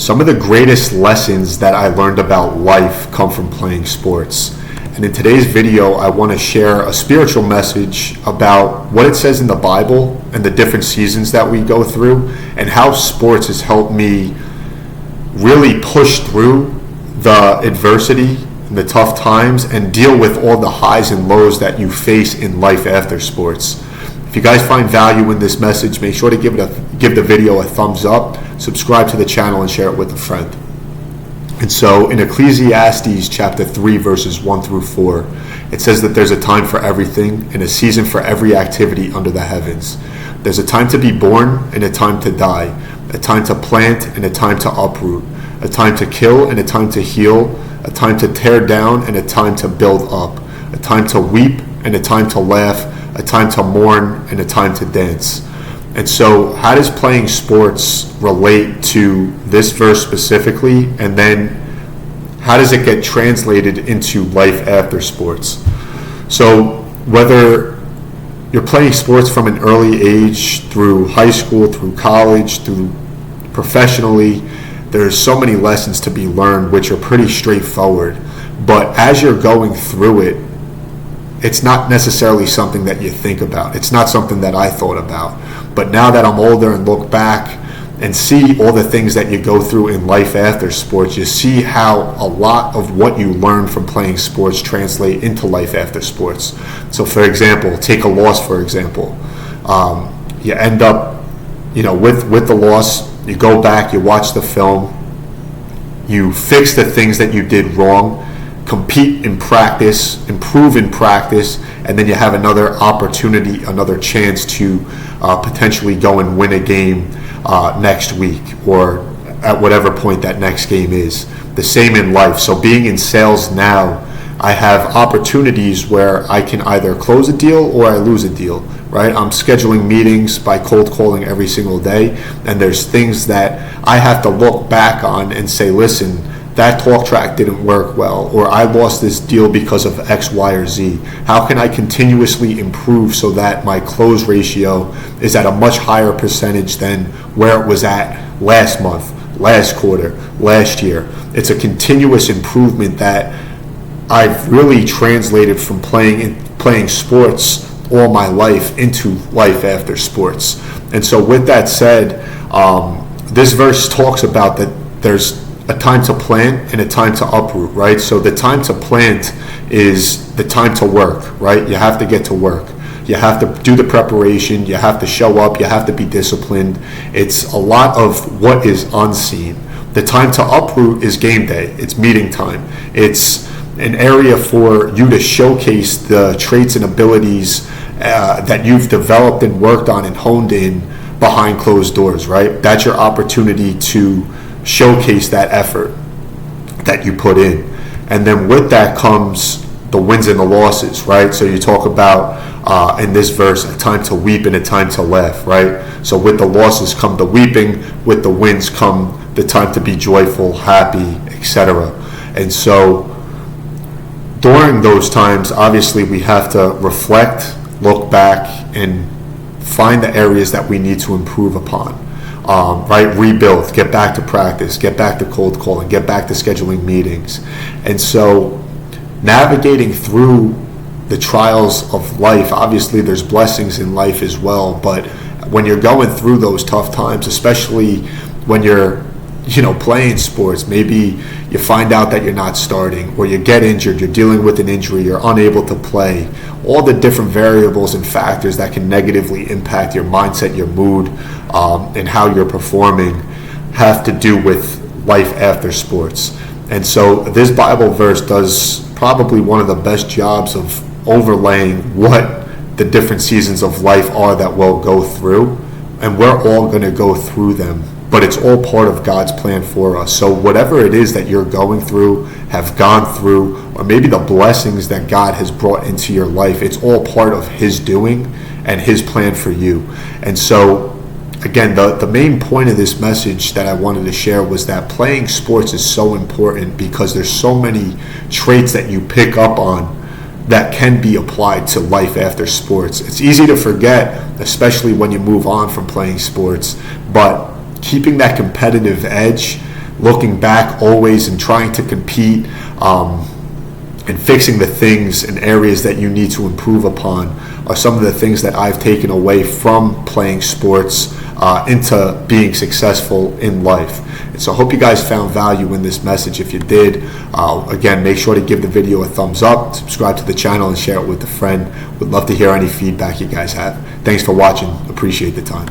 Some of the greatest lessons that I learned about life come from playing sports. And in today's video, I want to share a spiritual message about what it says in the Bible and the different seasons that we go through, and how sports has helped me really push through the adversity and the tough times and deal with all the highs and lows that you face in life after sports. If you guys find value in this message, make sure to give the video a thumbs up, subscribe to the channel, and share it with a friend. And so in Ecclesiastes chapter 3, verses 1 through 4, it says that there's a time for everything and a season for every activity under the heavens. There's a time to be born and a time to die, a time to plant and a time to uproot, a time to kill and a time to heal, a time to tear down and a time to build up, a time to weep and a time to laugh, a time to mourn and a time to dance. And so how does playing sports relate to this verse specifically? And then how does it get translated into life after sports? So whether you're playing sports from an early age, through high school, through college, through professionally, there's so many lessons to be learned which are pretty straightforward. But as you're going through it, it's not necessarily something that you think about. It's not something that I thought about. But now that I'm older and look back and see all the things that you go through in life after sports, you see how a lot of what you learn from playing sports translate into life after sports. So for example, take a loss, for example. You end up, with the loss, you go back, you watch the film, you fix the things that you did wrong, compete in practice, improve in practice, and then you have another opportunity, another chance to potentially go and win a game next week, or at whatever point that next game is. The same in life. So being in sales now, I have opportunities where I can either close a deal or I lose a deal, right? I'm scheduling meetings by cold calling every single day, and there's things that I have to look back on and say, listen, that talk track didn't work well, or I lost this deal because of X, Y, or Z. How can I continuously improve so that my close ratio is at a much higher percentage than where it was at last month, last quarter, last year? It's a continuous improvement that I've really translated from playing sports all my life into life after sports. And so with that said, this verse talks about that there's a time to plant and a time to uproot, right? So the time to plant is the time to work, right? You have to get to work. You have to do the preparation. You have to show up. You have to be disciplined. It's a lot of what is unseen. The time to uproot is game day. It's meeting time. It's an area for you to showcase the traits and abilities that you've developed and worked on and honed in behind closed doors, right? That's your opportunity to showcase that effort that you put in. And then with that comes the wins and the losses, right? So you talk about in this verse, a time to weep and a time to laugh, right? So with the losses come the weeping, with the wins come the time to be joyful, happy, etc. And so during those times, obviously we have to reflect, look back, and find the areas that we need to improve upon. Right, rebuild, get back to practice, get back to cold calling, get back to scheduling meetings. And so navigating through the trials of life, obviously there's blessings in life as well, but when you're going through those tough times, especially when you're playing sports, maybe you find out that you're not starting, or you get injured, you're dealing with an injury, you're unable to play. All the different variables and factors that can negatively impact your mindset, your mood, and how you're performing have to do with life after sports. And so this Bible verse does probably one of the best jobs of overlaying what the different seasons of life are that we'll go through, and we're all going to go through them. But it's all part of God's plan for us. So whatever it is that you're going through, have gone through, or maybe the blessings that God has brought into your life, it's all part of His doing and His plan for you. And so, again, the main point of this message that I wanted to share was that playing sports is so important because there's so many traits that you pick up on that can be applied to life after sports. It's easy to forget, especially when you move on from playing sports, but keeping that competitive edge, looking back always and trying to compete, and fixing the things and areas that you need to improve upon are some of the things that I've taken away from playing sports into being successful in life. And so I hope you guys found value in this message. If you did, again, make sure to give the video a thumbs up, subscribe to the channel, and share it with a friend. Would love to hear any feedback you guys have. Thanks for watching. Appreciate the time.